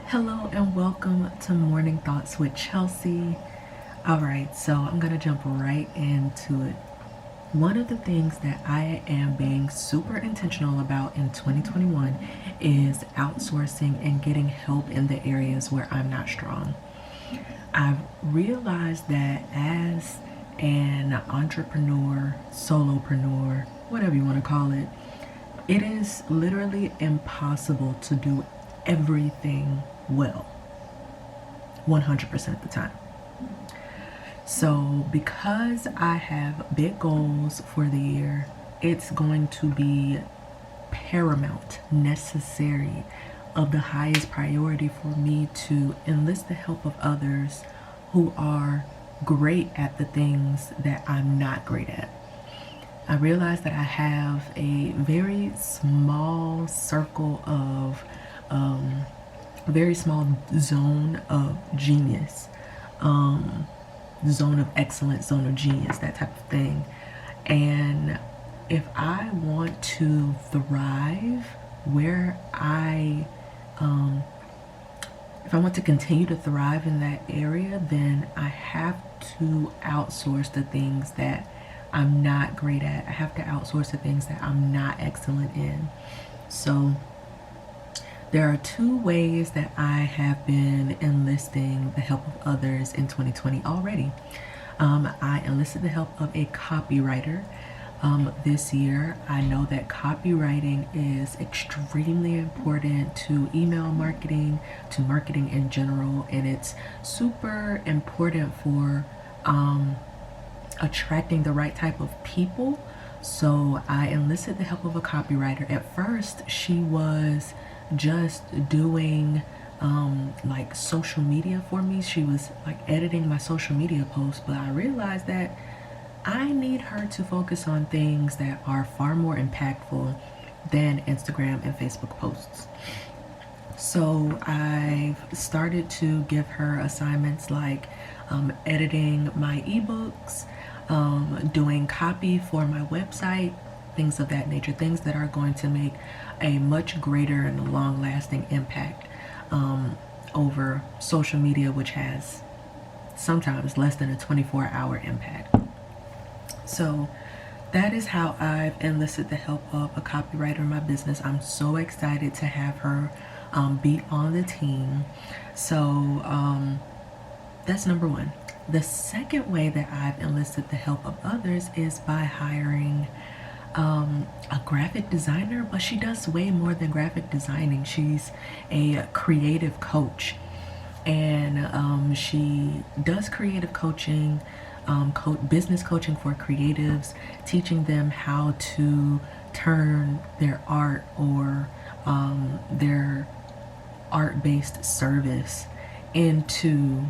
Hello and welcome to Morning Thoughts with Chelsea. Alright, so I'm going to jump right into it. One of the things that I am being super intentional about in 2021 is outsourcing and getting help in the areas where I'm not strong. I've realized that as an entrepreneur, solopreneur, whatever you want to call it, it is literally impossible to do everything well 100% of the time. So because I have big goals for the year, it's going to be paramount, necessary, of the highest priority for me to enlist the help of others who are great at the things that I'm not great at. I realize that I have a very small circle of, very small zone of genius, zone of excellence, zone of genius, that type of thing. And if I want to thrive where if I want to continue to thrive in that area, then I have to outsource the things that I'm not great at. I have to outsource the things that I'm not excellent in. So there are two ways that I have been enlisting the help of others in 2020 already. I enlisted the help of a copywriter this year. I know that copywriting is extremely important to email marketing, to marketing in general, and it's super important for attracting the right type of people. So I enlisted the help of a copywriter. At first, she was just doing like social media for me. She was like editing my social media posts, but I realized that I need her to focus on things that are far more impactful than Instagram and Facebook posts. So I've started to give her assignments like editing my ebooks, doing copy for my website, things of that nature, things that are going to make a much greater and long-lasting impact over social media, which has sometimes less than a 24-hour impact. So that is how I've enlisted the help of a copywriter in my business. I'm so excited to have her be on the team. So that's number one. The second way that I've enlisted the help of others is by hiring a graphic designer, but she does way more than graphic designing. She's a creative coach, and she does creative coaching, business coaching for creatives, teaching them how to turn their art or their art-based service into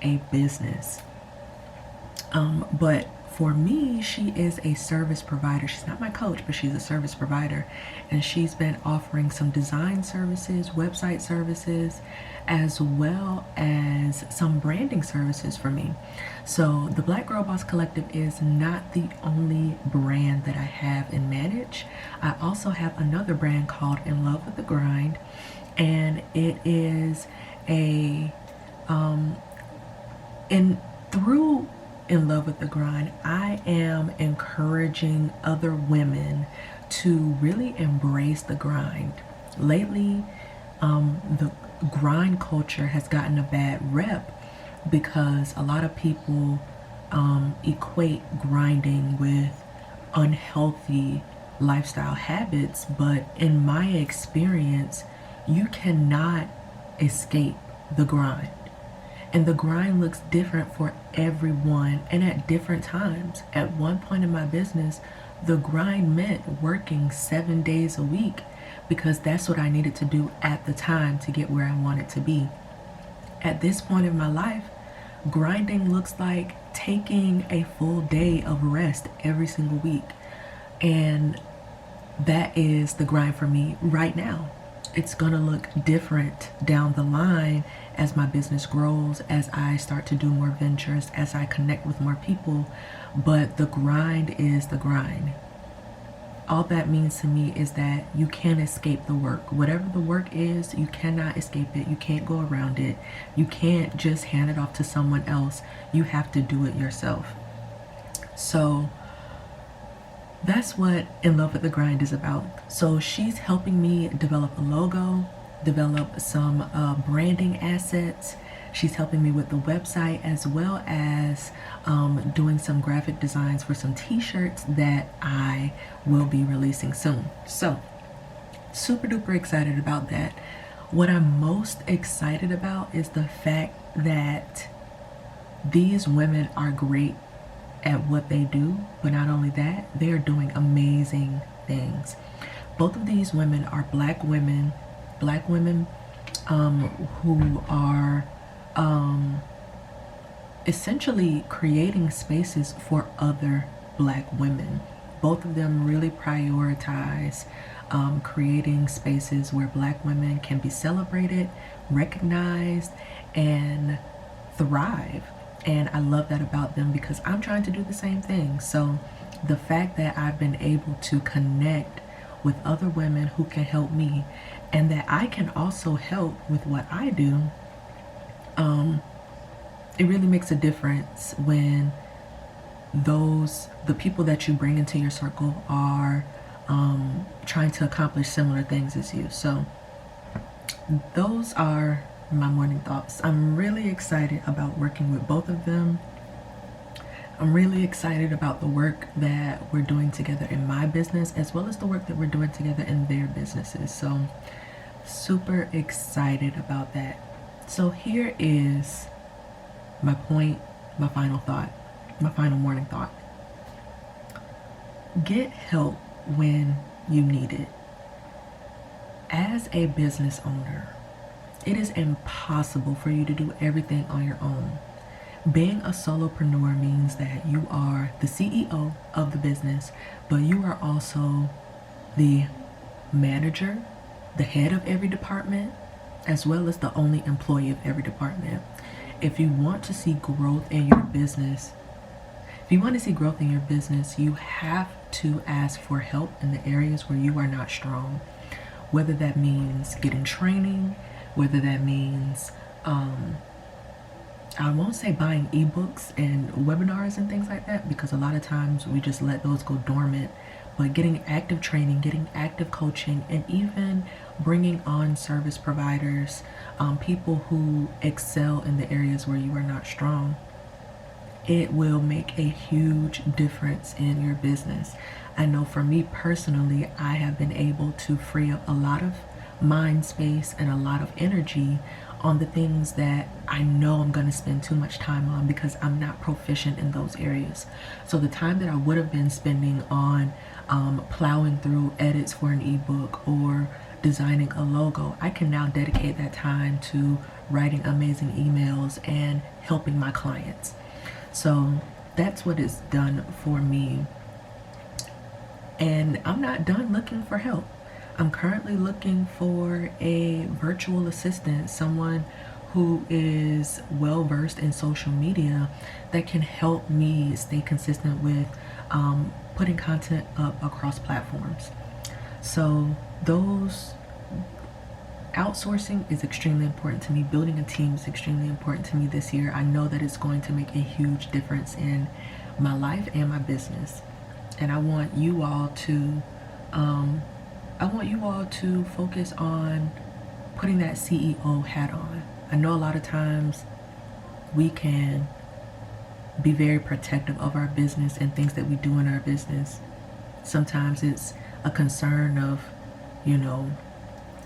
a business. But for me, she is a service provider. She's not my coach, but she's a service provider. And she's been offering some design services, website services, as well as some branding services for me. So the Black Girl Boss Collective is not the only brand that I have and manage. I also have another brand called In Love with the Grind. And it is through In Love with the Grind, I am encouraging other women to really embrace the grind. Lately, the grind culture has gotten a bad rep because a lot of people equate grinding with unhealthy lifestyle habits, but in my experience, you cannot escape the grind. And the grind looks different for everyone and at different times. At one point in my business, the grind meant working 7 days a week because that's what I needed to do at the time to get where I wanted to be. At this point in my life, grinding looks like taking a full day of rest every single week. And that is the grind for me right now. It's gonna look different down the line as my business grows, as I start to do more ventures, as I connect with more people, but the grind is the grind. all that means to me is that you can't escape the work. Whatever the work is, you cannot escape it. You can't go around it. You can't just hand it off to someone else. You have to do it yourself. So that's what In Love with the Grind is about. So she's helping me develop a logo, develop some branding assets. She's helping me with the website, as well as doing some graphic designs for some t-shirts that I will be releasing soon. So super duper excited about that. What I'm most excited about is the fact that these women are great at what they do, but not only that, they're doing amazing things. Both of these women are black women who are essentially creating spaces for other black women. Both of them really prioritize creating spaces where black women can be celebrated, recognized, and thrive. And I love that about them because I'm trying to do the same thing. So the fact that I've been able to connect with other women who can help me, and that I can also help with what I do, it really makes a difference when the people that you bring into your circle are trying to accomplish similar things as you. So those are my morning thoughts. I'm really excited about working with both of them. I'm really excited about the work that we're doing together in my business, as well as the work that we're doing together in their businesses. So super excited about that. So here is my point, my final thought, my final morning thought. Get help when you need it. As a business owner, it is impossible for you to do everything on your own. Being a solopreneur means that you are the CEO of the business, but you are also the manager, the head of every department, as well as the only employee of every department. If you want to see growth in your business, you have to ask for help in the areas where you are not strong. Whether that means getting training, whether that means, I won't say buying ebooks and webinars and things like that, because a lot of times we just let those go dormant, but getting active training, getting active coaching, and even bringing on service providers, people who excel in the areas where you are not strong. It will make a huge difference in your business. I know for me personally, I have been able to free up a lot of mind space and a lot of energy on the things that I know I'm going to spend too much time on because I'm not proficient in those areas. So the time that I would have been spending on plowing through edits for an ebook or designing a logo, I can now dedicate that time to writing amazing emails and helping my clients. So that's what it's done for me. And I'm not done looking for help. I'm currently looking for a virtual assistant, someone who is well versed in social media that can help me stay consistent with putting content up across platforms. So those outsourcing is extremely important to me. Building a team is extremely important to me this year. I know that it's going to make a huge difference in my life and my business. And I want you all to focus on putting that CEO hat on. I know a lot of times we can be very protective of our business and things that we do in our business. Sometimes it's a concern of,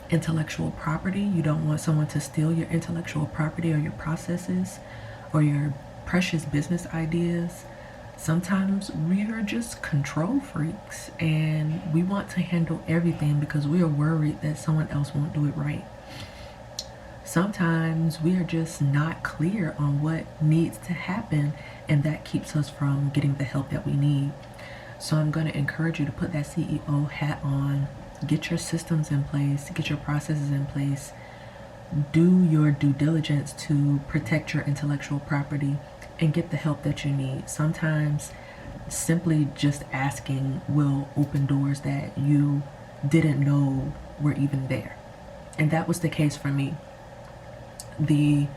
intellectual property. You don't want someone to steal your intellectual property or your processes or your precious business ideas. Sometimes we are just control freaks and we want to handle everything because we are worried that someone else won't do it right. Sometimes we are just not clear on what needs to happen, and that keeps us from getting the help that we need. So I'm going to encourage you to put that CEO hat on, get your systems in place, get your processes in place, do your due diligence to protect your intellectual property, and get the help that you need. Sometimes simply just asking will open doors that you didn't know were even there. And that was the case for me. The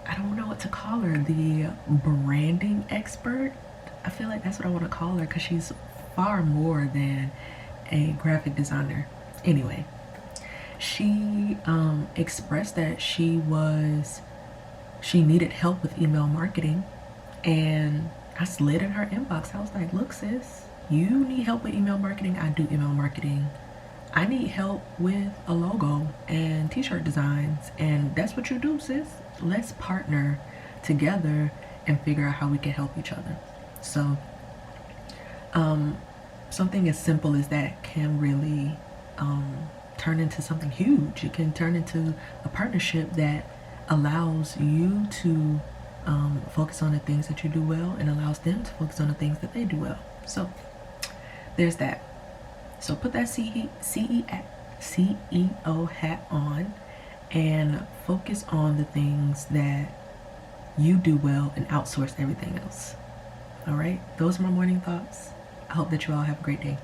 I don't know what to call her, the branding expert. I feel like that's what I want to call her, because she's far more than a graphic designer. Anyway, she expressed that she needed help with email marketing, and I slid in her inbox. I was like, look, sis, you need help with email marketing. I do email marketing. I need help with a logo and t-shirt designs, and that's what you do, sis. Let's partner together and figure out how we can help each other. So something as simple as that can really turn into something huge. It can turn into a partnership that allows you to focus on the things that you do well, and allows them to focus on the things that they do well. So there's that. So put that CEO hat on and focus on the things that you do well and outsource everything else. All right, those are my morning thoughts. I hope that you all have a great day.